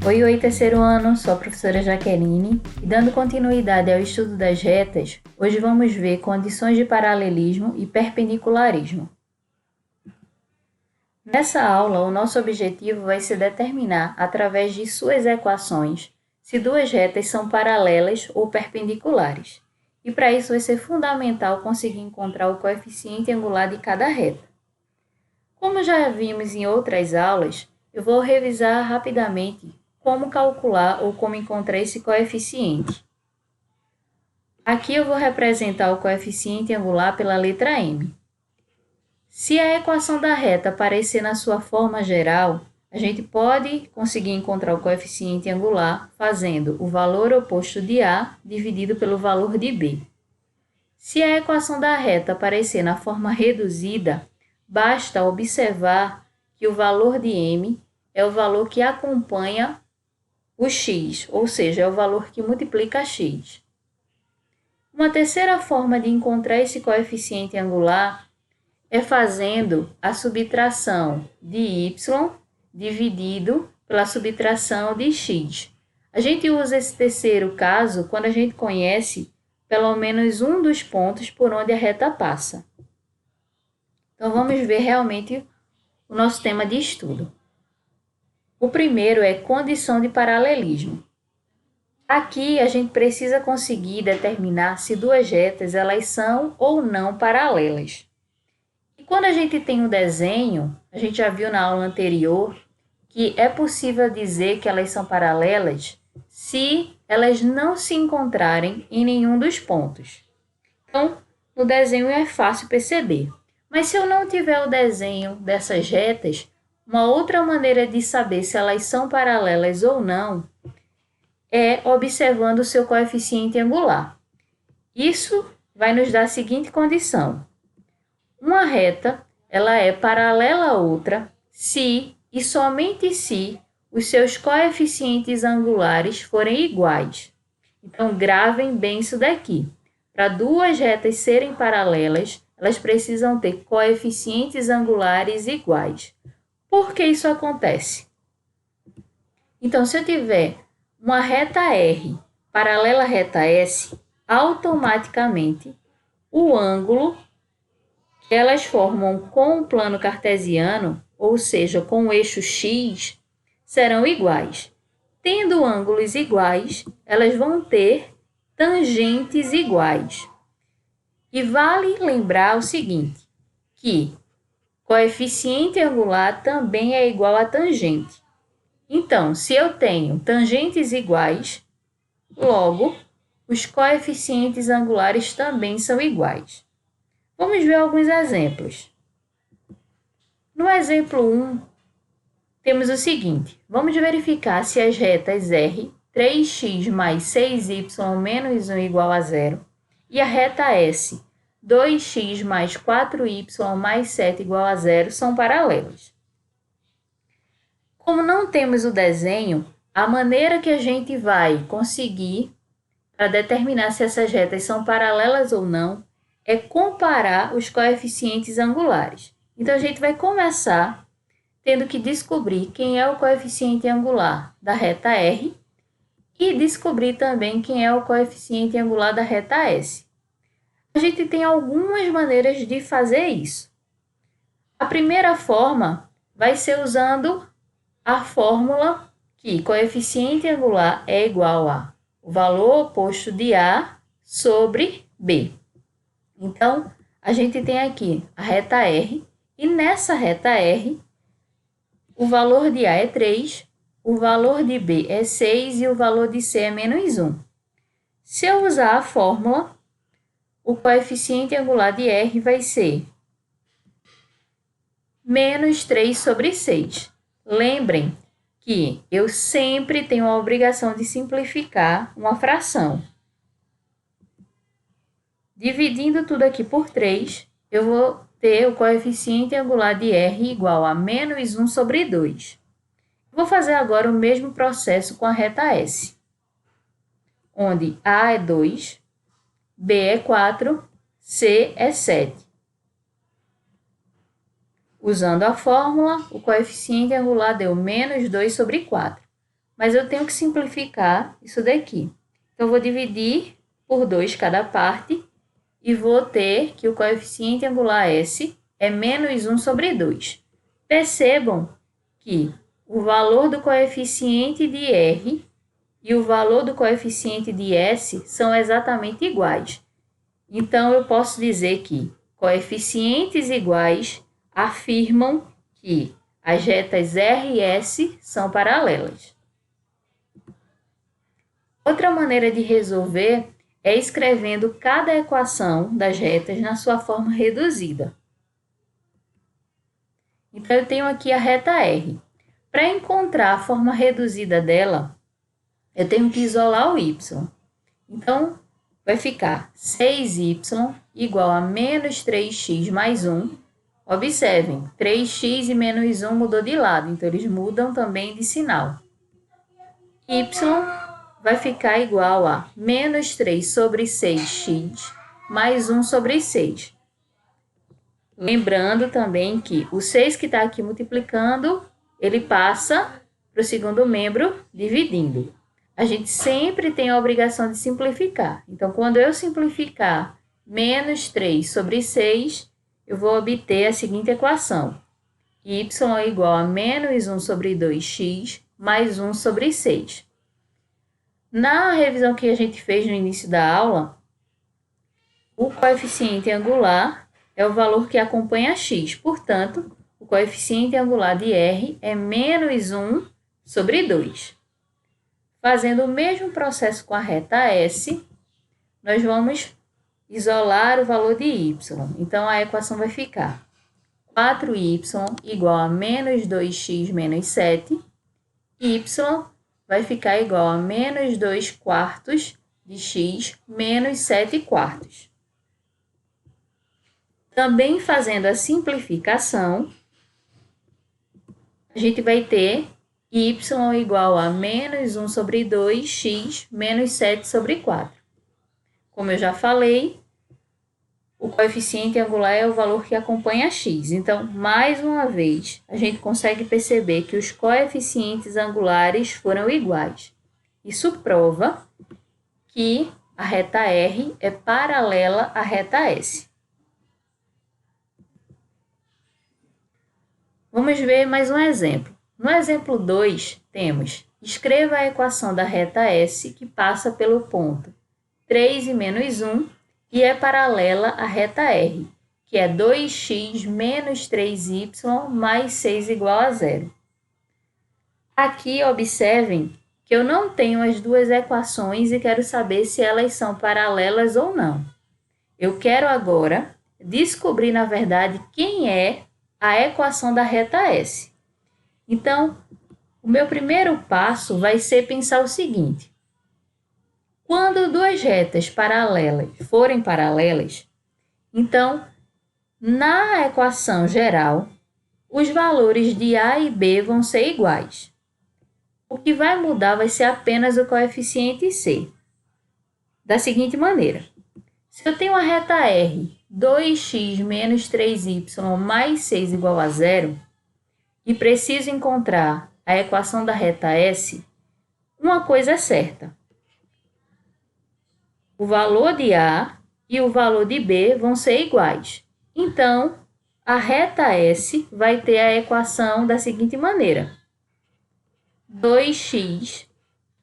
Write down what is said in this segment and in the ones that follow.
Oi, terceiro ano, sou a professora Jaqueline e dando continuidade ao estudo das retas, hoje vamos ver condições de paralelismo e perpendicularismo. Nessa aula, o nosso objetivo vai ser determinar, através de suas equações, se duas retas são paralelas ou perpendiculares. E para isso vai ser fundamental conseguir encontrar o coeficiente angular de cada reta. Como já vimos em outras aulas, eu vou revisar rapidamente como calcular ou como encontrar esse coeficiente. Aqui eu vou representar o coeficiente angular pela letra M. Se a equação da reta aparecer na sua forma geral, a gente pode conseguir encontrar o coeficiente angular fazendo o valor oposto de A dividido pelo valor de B. Se a equação da reta aparecer na forma reduzida, basta observar que o valor de M é o valor que acompanha o x, ou seja, é o valor que multiplica x. Uma terceira forma de encontrar esse coeficiente angular é fazendo a subtração de y dividido pela subtração de x. A gente usa esse terceiro caso quando a gente conhece pelo menos um dos pontos por onde a reta passa. Então, vamos ver realmente o nosso tema de estudo. O primeiro é condição de paralelismo. Aqui, a gente precisa conseguir determinar se duas retas elas são ou não paralelas. E quando a gente tem um desenho, a gente já viu na aula anterior que é possível dizer que elas são paralelas se elas não se encontrarem em nenhum dos pontos. Então, no desenho é fácil perceber. Mas se eu não tiver o desenho dessas retas, uma outra maneira de saber se elas são paralelas ou não é observando o seu coeficiente angular. Isso vai nos dar a seguinte condição. Uma reta ela é paralela a outra se e somente se os seus coeficientes angulares forem iguais. Então, gravem bem isso daqui. Para duas retas serem paralelas, elas precisam ter coeficientes angulares iguais. Por que isso acontece? Então, se eu tiver uma reta R paralela à reta S, automaticamente o ângulo que elas formam com o plano cartesiano, ou seja, com o eixo X, serão iguais. Tendo ângulos iguais, elas vão ter tangentes iguais. E vale lembrar o seguinte, que coeficiente angular também é igual a tangente. Então, se eu tenho tangentes iguais, logo, os coeficientes angulares também são iguais. Vamos ver alguns exemplos. No exemplo 1, temos o seguinte. Vamos verificar se as retas R, 3x mais 6y menos 1 igual a 0, e a reta S, 2x mais 4y mais 7 igual a 0, são paralelas. Como não temos o desenho, a maneira que a gente vai conseguir para determinar se essas retas são paralelas ou não é comparar os coeficientes angulares. Então, a gente vai começar tendo que descobrir quem é o coeficiente angular da reta R e descobrir também quem é o coeficiente angular da reta S. A gente tem algumas maneiras de fazer isso. A primeira forma vai ser usando a fórmula que coeficiente angular é igual a o valor oposto de A sobre B. Então, a gente tem aqui a reta R, e nessa reta R, o valor de A é 3, o valor de B é 6 e o valor de C é menos 1. Se eu usar a fórmula, o coeficiente angular de R vai ser menos 3 sobre 6. Lembrem que eu sempre tenho a obrigação de simplificar uma fração. Dividindo tudo aqui por 3, eu vou ter o coeficiente angular de R igual a menos 1 sobre 2. Vou fazer agora o mesmo processo com a reta S, onde A é 2, B é 4, C é 7. Usando a fórmula, o coeficiente angular deu menos 2 sobre 4. mas eu tenho que simplificar isso daqui. Então, eu vou dividir por 2 cada parte e vou ter que o coeficiente angular S é menos 1 sobre 2. Percebam que o valor do coeficiente de R e o valor do coeficiente de S são exatamente iguais. Então, eu posso dizer que coeficientes iguais afirmam que as retas R e S são paralelas. Outra maneira de resolver é escrevendo cada equação das retas na sua forma reduzida. Então, eu tenho aqui a reta R. Para encontrar a forma reduzida dela, eu tenho que isolar o y. Então, vai ficar 6y igual a menos 3x mais 1. Observem, 3x e menos 1 mudou de lado, então eles mudam também de sinal. Y vai ficar igual a menos 3 sobre 6x mais 1 sobre 6. Lembrando também que o 6 que está aqui multiplicando, ele passa para o segundo membro dividindo. A gente sempre tem a obrigação de simplificar. Então, quando eu simplificar menos 3 sobre 6, eu vou obter a seguinte equação. Y é igual a menos 1 sobre 2x mais 1 sobre 6. Na revisão que a gente fez no início da aula, o coeficiente angular é o valor que acompanha x. Portanto, o coeficiente angular de R é menos 1 sobre 2. Fazendo o mesmo processo com a reta S, nós vamos isolar o valor de y. Então, a equação vai ficar 4y igual a menos 2x menos 7. Y vai ficar igual a menos 2 quartos de x menos 7 quartos. Também fazendo a simplificação, a gente vai ter y igual a menos 1 sobre 2x menos 7 sobre 4. Como eu já falei, o coeficiente angular é o valor que acompanha x. Então, mais uma vez, a gente consegue perceber que os coeficientes angulares foram iguais. Isso prova que a reta R é paralela à reta S. Vamos ver mais um exemplo. No exemplo 2, temos: escreva a equação da reta S que passa pelo ponto 3 e menos 1 e é paralela à reta R, que é 2x menos 3y mais 6 igual a 0. Aqui, observem que eu não tenho as duas equações e quero saber se elas são paralelas ou não. Eu quero agora descobrir, na verdade, quem é a equação da reta S. Então, o meu primeiro passo vai ser pensar o seguinte: quando duas retas paralelas forem paralelas, então, na equação geral, os valores de A e B vão ser iguais. O que vai mudar vai ser apenas o coeficiente C. Da seguinte maneira: se eu tenho a reta R, 2x menos 3y mais 6 igual a 0, e preciso encontrar a equação da reta S, uma coisa é certa: o valor de A e o valor de B vão ser iguais. Então, a reta S vai ter a equação da seguinte maneira: 2x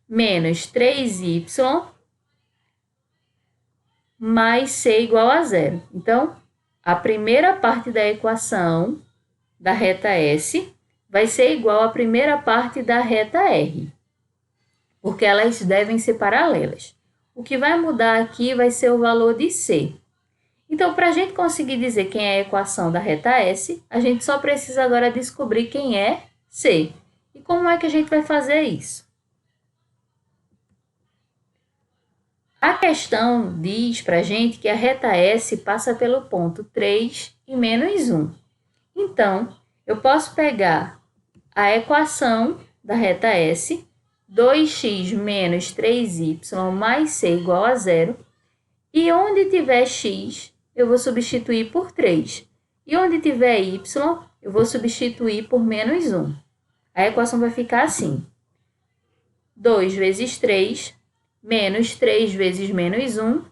menos 3y mais C igual a 0. Então, a primeira parte da equação da reta S vai ser igual à primeira parte da reta R, porque elas devem ser paralelas. O que vai mudar aqui vai ser o valor de C. Então, para a gente conseguir dizer quem é a equação da reta S, a gente só precisa agora descobrir quem é C. E como é que a gente vai fazer isso? A questão diz para a gente que a reta S passa pelo ponto 3 e menos 1. Então, eu posso pegar a equação da reta S, 2x menos 3y mais C igual a 0, e onde tiver x, eu vou substituir por 3. E onde tiver y, eu vou substituir por menos 1. A equação vai ficar assim: 2 vezes 3, menos 3 vezes menos 1,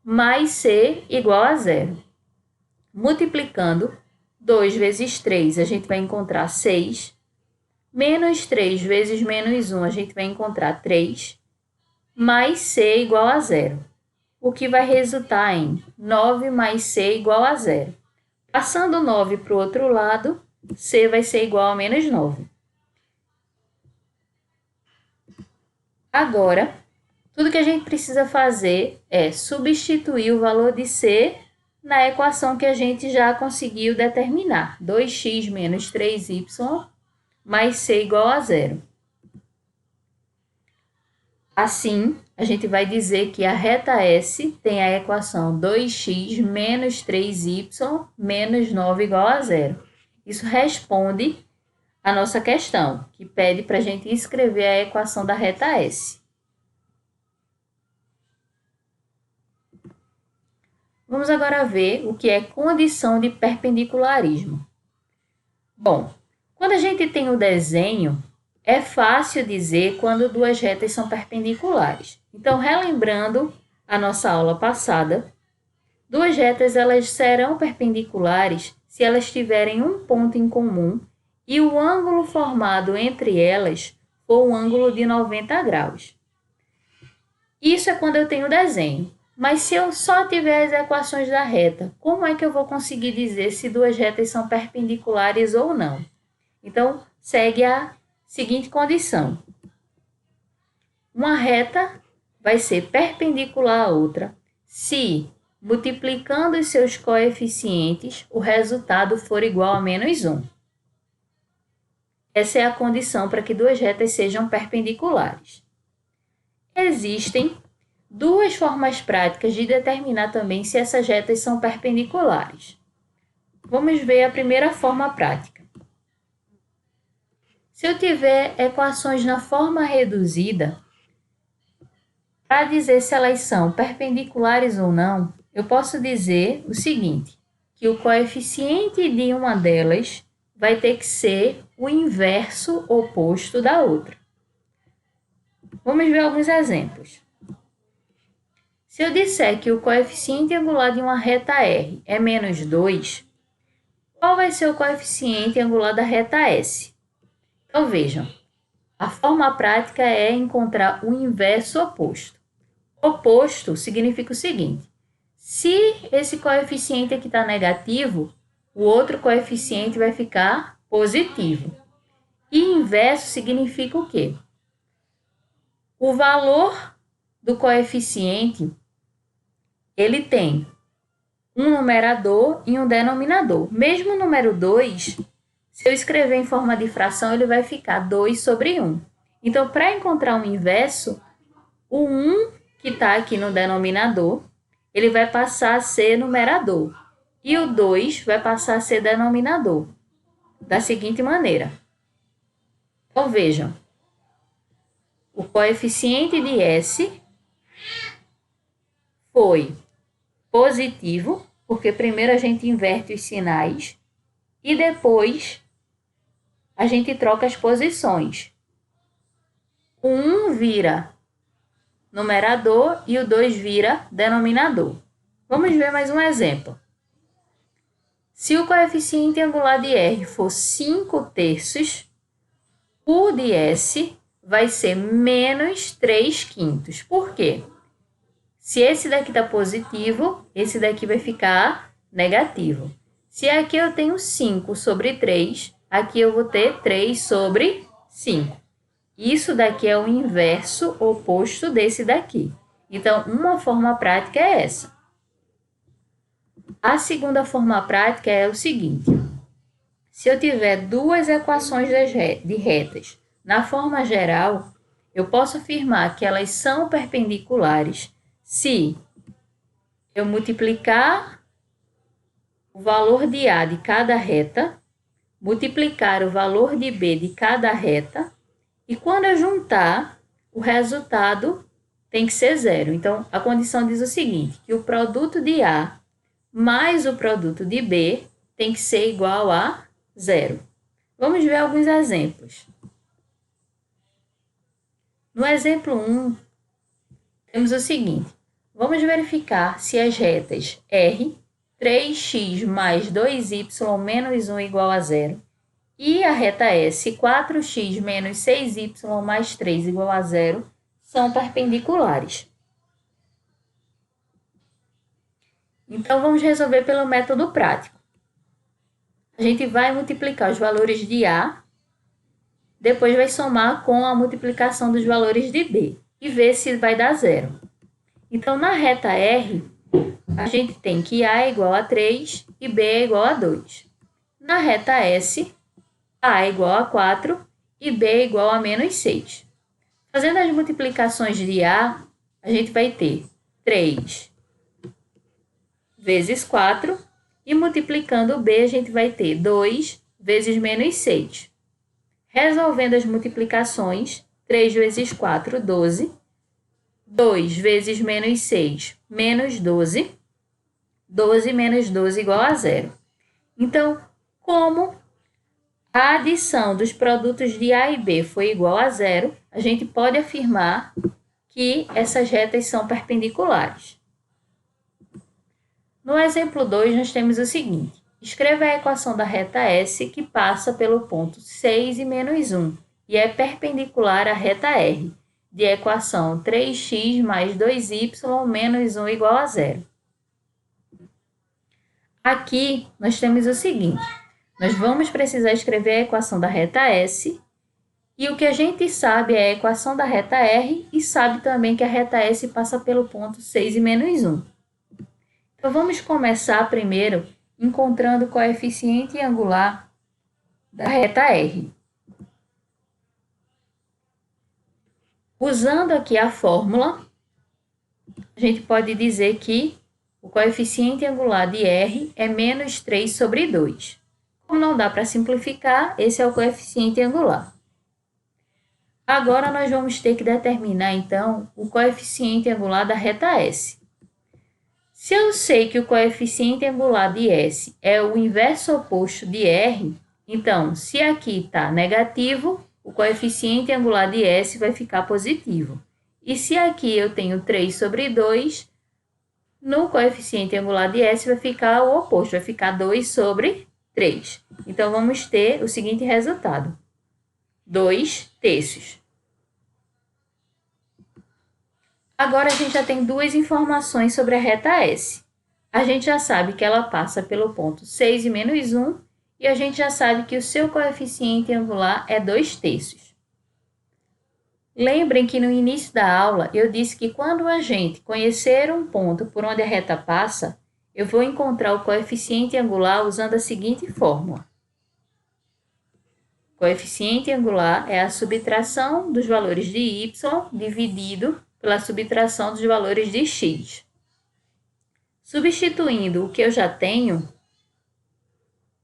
mais C igual a 0. Multiplicando 2 vezes 3, a gente vai encontrar 6. Menos 3 vezes menos 1, a gente vai encontrar 3. Mais C igual a 0. O que vai resultar em 9 mais C igual a 0. Passando 9 para o outro lado, C vai ser igual a menos 9. Agora, tudo que a gente precisa fazer é substituir o valor de C na equação que a gente já conseguiu determinar. 2x menos 3y mais C igual a 0. Assim, a gente vai dizer que a reta S tem a equação 2x menos 3y menos 9 igual a 0. Isso responde a nossa questão, que pede para a gente escrever a equação da reta S. Vamos agora ver o que é condição de perpendicularismo. Bom, quando a gente tem o desenho, é fácil dizer quando duas retas são perpendiculares. Então, relembrando a nossa aula passada, duas retas elas serão perpendiculares se elas tiverem um ponto em comum e o ângulo formado entre elas for um ângulo de 90 graus. Isso é quando eu tenho o desenho. Mas se eu só tiver as equações da reta, como é que eu vou conseguir dizer se duas retas são perpendiculares ou não? Então, segue a seguinte condição. Uma reta vai ser perpendicular à outra se, multiplicando os seus coeficientes, o resultado for igual a menos 1. Essa é a condição para que duas retas sejam perpendiculares. Existem duas formas práticas de determinar também se essas retas são perpendiculares. Vamos ver a primeira forma prática. Se eu tiver equações na forma reduzida, para dizer se elas são perpendiculares ou não, eu posso dizer o seguinte, que o coeficiente de uma delas vai ter que ser o inverso oposto da outra. Vamos ver alguns exemplos. Se eu disser que o coeficiente angular de uma reta R é menos 2, qual vai ser o coeficiente angular da reta S? Então, vejam, a forma prática é encontrar o inverso oposto. Oposto significa o seguinte, se esse coeficiente aqui está negativo, o outro coeficiente vai ficar positivo. E inverso significa o quê? O valor do coeficiente ele tem um numerador e um denominador. Mesmo o número 2, se eu escrever em forma de fração, ele vai ficar 2 sobre 1. Então, para encontrar um inverso, o 1 que está aqui no denominador, ele vai passar a ser numerador. E o 2 vai passar a ser denominador. Da seguinte maneira. Então, vejam. O coeficiente de S foi positivo, porque primeiro a gente inverte os sinais e depois a gente troca as posições. O 1 vira numerador e o 2 vira denominador. Vamos ver mais um exemplo. Se o coeficiente angular de R for 5/3, o de S vai ser menos 3/5. Por quê? Se esse daqui está positivo, esse daqui vai ficar negativo. Se aqui eu tenho 5 sobre 3, aqui eu vou ter 3 sobre 5. Isso daqui é o inverso oposto desse daqui. Então, uma forma prática é essa. A segunda forma prática é o seguinte. Se eu tiver duas equações de retas na forma geral, eu posso afirmar que elas são perpendiculares se eu multiplicar o valor de A de cada reta, multiplicar o valor de B de cada reta, e quando eu juntar, o resultado tem que ser 0. Então, a condição diz o seguinte, que o produto de A mais o produto de B tem que ser igual a 0. Vamos ver alguns exemplos. No exemplo 1, temos o seguinte. Vamos verificar se as retas R, 3x mais 2y menos 1 igual a 0, e a reta S, 4x menos 6y mais 3 igual a 0, são perpendiculares. Então, vamos resolver pelo método prático. A gente vai multiplicar os valores de A, depois vai somar com a multiplicação dos valores de B e ver se vai dar 0. Então, na reta R, a gente tem que A é igual a 3 e B é igual a 2. Na reta S, A é igual a 4 e B é igual a menos 6. Fazendo as multiplicações de A, a gente vai ter 3 vezes 4, e multiplicando B, a gente vai ter 2 vezes menos 6. Resolvendo as multiplicações, 3 vezes 4, 12. 2 vezes menos 6, menos 12. 12 menos 12 igual a 0. Então, como a adição dos produtos de A e B foi igual a 0, a gente pode afirmar que essas retas são perpendiculares. No exemplo 2, nós temos o seguinte. Escreva a equação da reta S que passa pelo ponto 6 e menos 1 e é perpendicular à reta R, de equação 3x mais 2y menos 1 igual a 0. Aqui, nós temos o seguinte. Nós vamos precisar escrever a equação da reta S e o que a gente sabe é a equação da reta R e sabe também que a reta S passa pelo ponto 6 e menos 1. Então, vamos começar primeiro encontrando o coeficiente angular da reta R. Usando aqui a fórmula, a gente pode dizer que o coeficiente angular de R é menos 3 sobre 2. Como não dá para simplificar, esse é o coeficiente angular. Agora, nós vamos ter que determinar, então, o coeficiente angular da reta S. Se eu sei que o coeficiente angular de S é o inverso oposto de R, então, se aqui está negativo, o coeficiente angular de S vai ficar positivo. E se aqui eu tenho 3 sobre 2, no coeficiente angular de S vai ficar o oposto, vai ficar 2 sobre 3. Então, vamos ter o seguinte resultado: 2 terços. Agora, a gente já tem duas informações sobre a reta S. A gente já sabe que ela passa pelo ponto 6 e menos 1 e a gente já sabe que o seu coeficiente angular é 2 terços. Lembrem que no início da aula eu disse que quando a gente conhecer um ponto por onde a reta passa, eu vou encontrar o coeficiente angular usando a seguinte fórmula. O coeficiente angular é a subtração dos valores de y dividido pela subtração dos valores de x. Substituindo o que eu já tenho,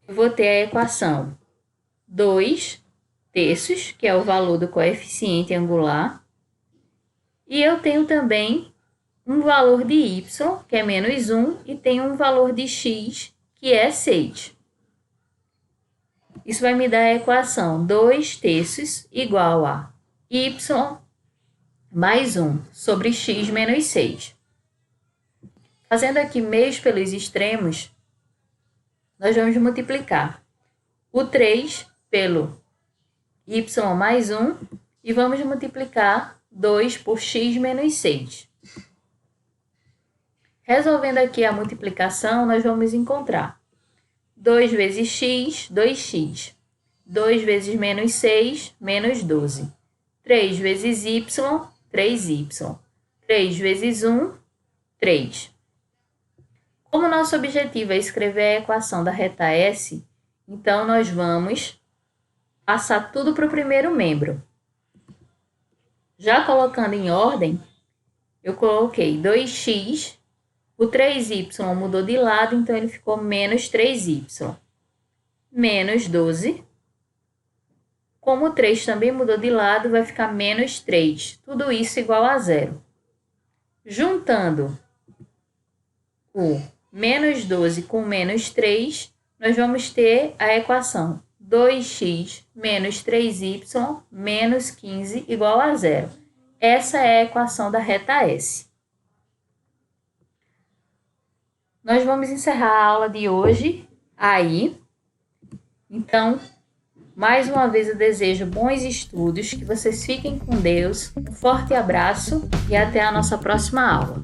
eu vou ter a equação 2 terços, que é o valor do coeficiente angular, e eu tenho também um valor de y, que é menos 1, e tenho um valor de x, que é 6. Isso vai me dar a equação 2 terços igual a y mais 1 sobre x menos 6. Fazendo aqui meios pelos extremos, nós vamos multiplicar o 3 pelo y mais 1 e vamos multiplicar 2 por x menos 6. Resolvendo aqui a multiplicação, nós vamos encontrar 2 vezes x, 2x. 2 vezes menos 6, menos 12. 3 vezes y, 3y. 3 vezes 1, 3. Como nosso objetivo é escrever a equação da reta S, então nós vamos passar tudo para o primeiro membro. Já colocando em ordem, eu coloquei 2x, o 3y mudou de lado, então ele ficou menos 3y. Menos 12. Como o 3 também mudou de lado, vai ficar menos 3. Tudo isso igual a 0. Juntando o menos 12 com menos 3, nós vamos ter a equação 2x menos 3y menos 15 igual a 0. Essa é a equação da reta S. Nós vamos encerrar a aula de hoje aí. Então, mais uma vez eu desejo bons estudos, que vocês fiquem com Deus. Um forte abraço e até a nossa próxima aula.